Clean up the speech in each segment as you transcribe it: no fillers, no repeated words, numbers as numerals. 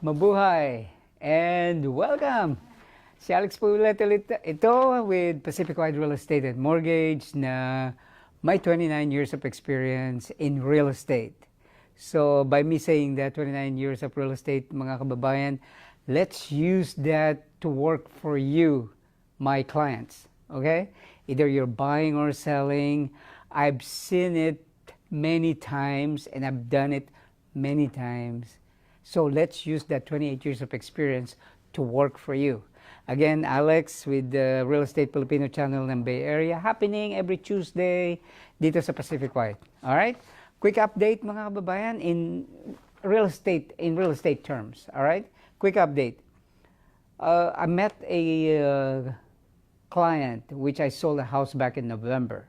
Mabuhay and welcome! Si Alex po ulit ito with Pacific Wide Real Estate and Mortgage na may 29 years of experience in real estate. So by me saying that 29 years of real estate, mga kababayan, let's use that to work for you, my clients. Okay? Either you're buying or selling. I've seen it many times and I've done it many times. So let's use that 28 years of experience to work for you. Again, Alex with the Real Estate Filipino channel ng Bay Area, happening every Tuesday dito sa Pacific Wide. Alright? Quick update mga kababayan in real estate terms. Alright? Quick update. I met a client which I sold a house back in November.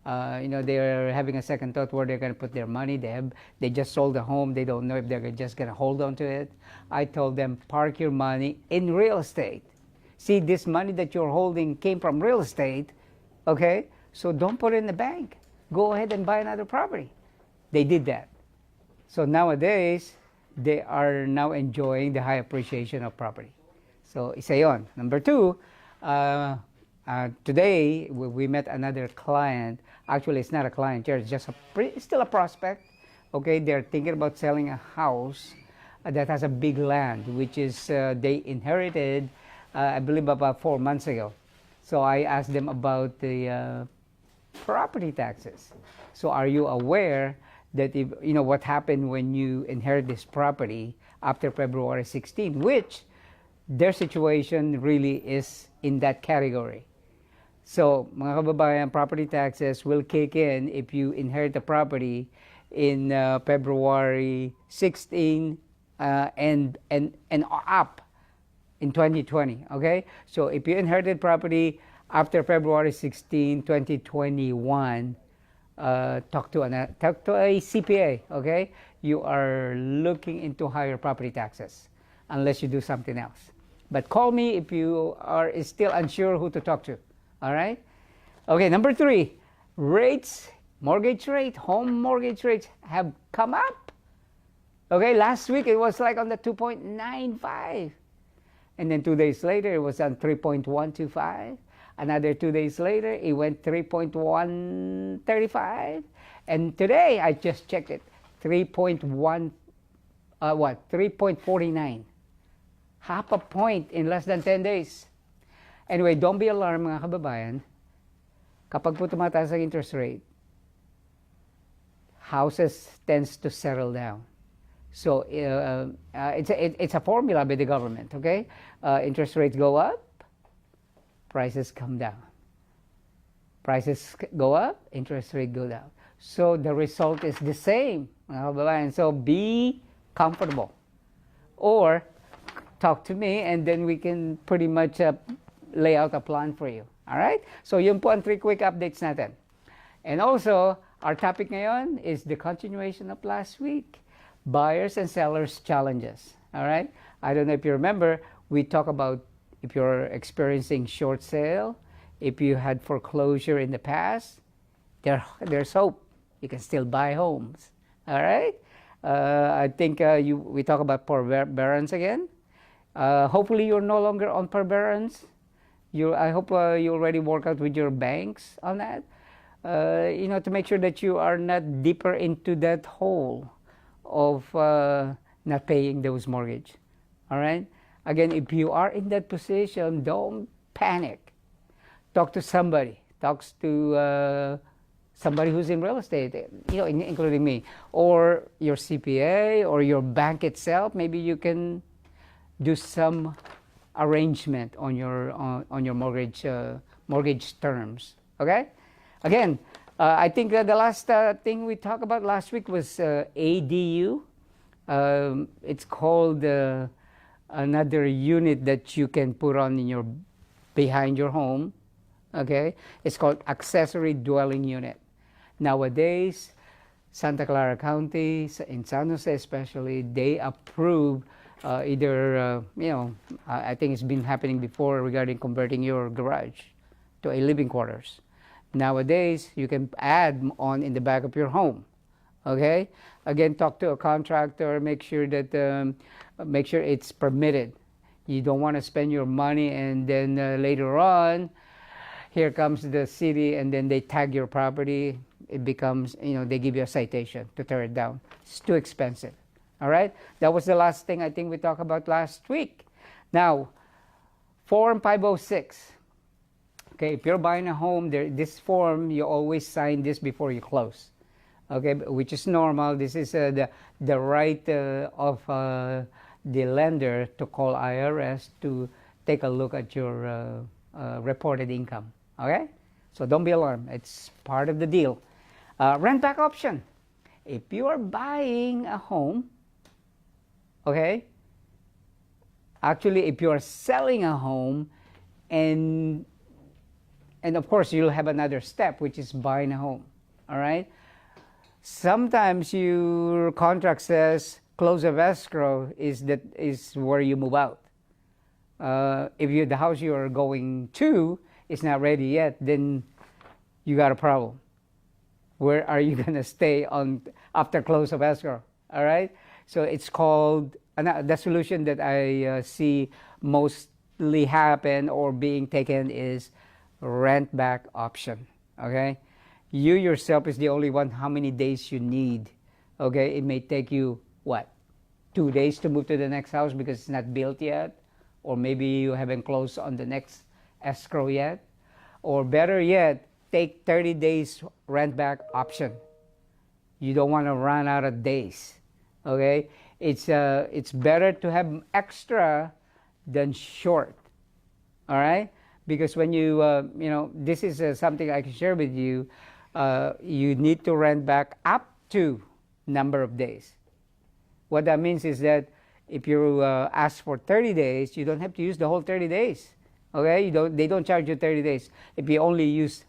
They're having a second thought where they're going to put their money. They just sold a home. They don't know if they're just going to hold on to it. I told them, park your money in real estate. See, this money that you're holding came from real estate, okay? So don't put it in the bank. Go ahead and buy another property. They did that. So nowadays, they are now enjoying the high appreciation of property. So isa yon. Number two, today we met another client. Actually, it's not a client here. It's just still a prospect. Okay, they're thinking about selling a house that has a big land, which is they inherited, I believe, about 4 months ago. So I asked them about the property taxes. So are you aware that if what happened when you inherit this property after February 16, which their situation really is in that category. So, mga kababayan, property taxes will kick in if you inherit the property in February 16 and up in 2020, okay? So, if you inherited property after February 16, 2021, talk to a CPA, okay? You are looking into higher property taxes unless you do something else. But call me if you are still unsure who to talk to. All right? Okay, number three, rates, mortgage rate, home mortgage rates have come up. Okay, last week it was like on the 2.95. And then 2 days later it was on 3.125. Another 2 days later it went 3.135. And today I just checked it, 3.49. Half a point in less than 10 days. Anyway, don't be alarmed mga kababayan. Kapag po tumataas ang interest rate, houses tends to settle down. So it's a formula by the government, okay? Interest rates go up, prices come down. Prices go up, interest rate go down. So the result is the same, mga kababayan. So be comfortable. Or talk to me and then we can pretty much lay out a plan for you. Alright? So yun po ang 3 quick updates natin. And also, our topic ngayon is the continuation of last week. Buyers and sellers challenges. Alright? I don't know if you remember, we talked about if you're experiencing short sale, if you had foreclosure in the past, there's hope. You can still buy homes. Alright? I think we talk about forbearance again. Hopefully you're no longer on forbearance. I hope you already work out with your banks on that, to make sure that you are not deeper into that hole of not paying those mortgage. All right? Again, if you are in that position, don't panic. Talk to somebody. Talk to somebody who's in real estate, including me, or your CPA or your bank itself. Maybe you can do some arrangement on your mortgage terms. Okay? Again, I think the last thing we talked about last week was ADU. It's called another unit that you can put on behind your home. Okay? It's called accessory dwelling unit. Nowadays, Santa Clara County, in San Jose especially, they approve I think it's been happening before regarding converting your garage to a living quarters. Nowadays, you can add on in the back of your home. Okay, again, talk to a contractor. Make sure it's permitted. You don't want to spend your money and then later on, here comes the city and then they tag your property. It becomes, they give you a citation to tear it down. It's too expensive. All right, that was the last thing I think we talked about last week. Now, Form 506. Okay, if you're buying a home, this form, you always sign this before you close. Okay, which is normal. This is the right of the lender to call IRS to take a look at your reported income. Okay, so don't be alarmed. It's part of the deal. Rent back option. If you are buying a home, okay, actually, if you are selling a home, and of course you'll have another step, which is buying a home. All right. Sometimes your contract says close of escrow is where you move out. If the house you are going to is not ready yet, then you got a problem. Where are you gonna stay on after close of escrow? All right. So it's called the solution that I see mostly happen or being taken is rent back option. Okay. You yourself is the only one how many days you need. Okay, it may take you, what, 2 days to move to the next house because it's not built yet, or maybe you haven't closed on the next escrow yet, or better yet, take 30 days rent back option. You don't want to run out of days. Okay, it's better to have extra than short. All right, because when you this is something I can share with you. You need to rent back up to number of days. What that means is that if you ask for 30 days, you don't have to use the whole 30 days. Okay, they don't charge you 30 days. If you only use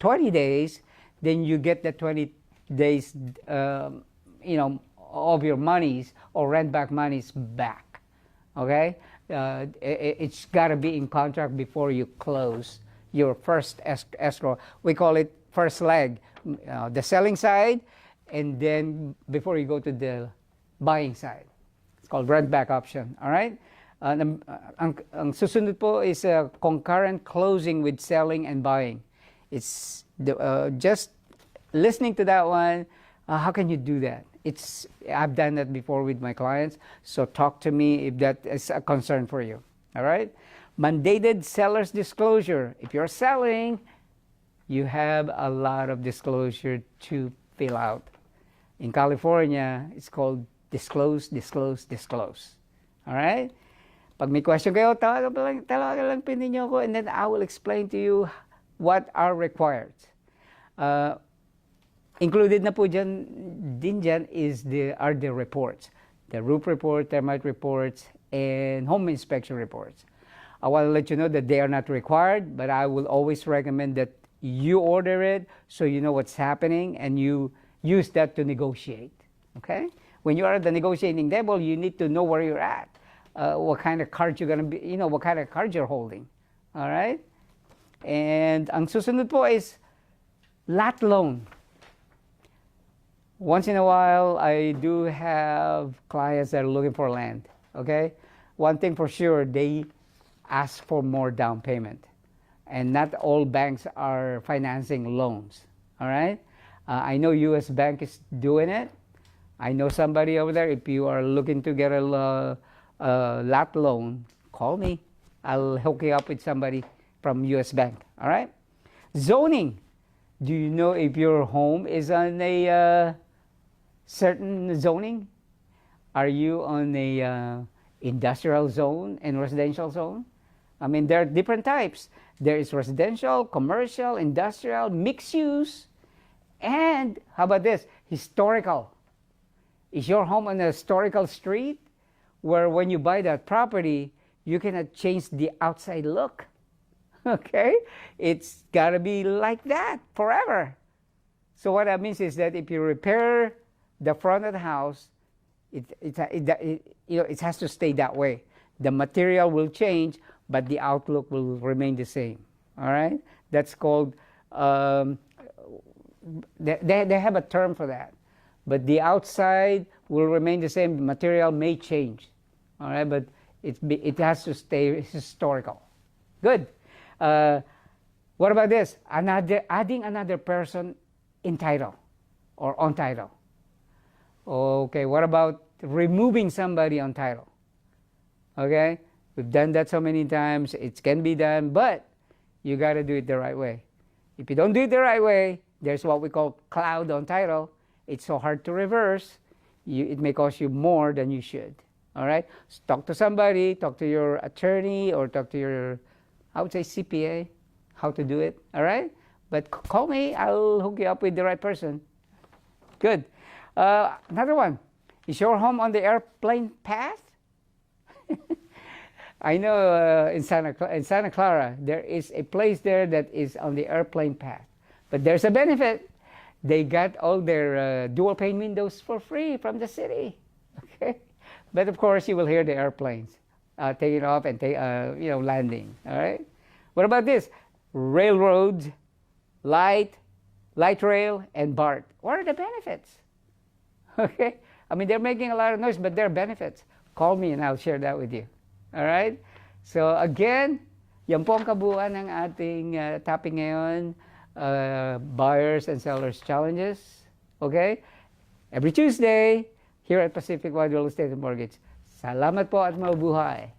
20 days, then you get the 20 days, of your monies or rent back monies back. Okay, it's got to be in contract before you close your first escrow. We call it first leg, the selling side, and then before you go to the buying side. It's called rent back option. All right? Ang susunod po is concurrent closing with selling and buying. It's just listening to that one. How can you do that? I've done that before with my clients. So talk to me if that is a concern for you. All right? Mandated seller's disclosure. If you're selling, you have a lot of disclosure to fill out. In California, it's called disclose, disclose, disclose. All right? Pag may question kayo, tawagan lang po ninyo ako, and then I will explain to you what are required. Included na po dyan are the reports. The roof report, termite reports, and home inspection reports. I want to let you know that they are not required, but I will always recommend that you order it so you know what's happening and you use that to negotiate. Okay? When you are at the negotiating table, you need to know where you're at, what kind of cards you're going to be, what kind of cards you're holding. All right? And ang susunod po is lot loan. Once in a while, I do have clients that are looking for land. Okay? One thing for sure, they ask for more down payment. And not all banks are financing loans. All right? I know U.S. Bank is doing it. I know somebody over there. If you are looking to get a lot loan, call me. I'll hook you up with somebody from U.S. Bank. All right? Zoning. Do you know if your home is on a certain zoning? Are you on a industrial zone and residential zone? I mean, there are different types. There is residential, commercial, industrial, mixed use, and how about this? Historical. Is your home on a historical street where when you buy that property, you cannot change the outside look? Okay? It's got to be like that forever. So what that means is that if you repair the front of the house, it has to stay that way. The material will change, but the outlook will remain the same. All right? That's called, they have a term for that. but the outside will remain the same. The material may change, all right, but it has to stay historical. Good. What about this? Adding another person in title or on title. Okay, what about removing somebody on title? Okay, we've done that so many times. It can be done, but you got to do it the right way. If you don't do it the right way, there's what we call cloud on title. It's so hard to reverse. It may cost you more than you should. All right, so talk to somebody, talk to your attorney, or talk to your, I would say, CPA, how to do it. All right, but call me. I'll hook you up with the right person. Good. Another one. Is your home on the airplane path? I know in Santa Clara, there is a place there that is on the airplane path. But there's a benefit. They got all their dual pane windows for free from the city. Okay? But of course, you will hear the airplanes taking off and landing. All right? What about this? Railroads, light rail, and BART. What are the benefits? Okay? I mean, they're making a lot of noise, but there are benefits. Call me and I'll share that with you. All right? So again, yan po ang kabuuan ng ating topic ngayon, buyers and sellers challenges. Okay? Every Tuesday, here at Pacific Wide Real Estate and Mortgage. Salamat po at mabuhay.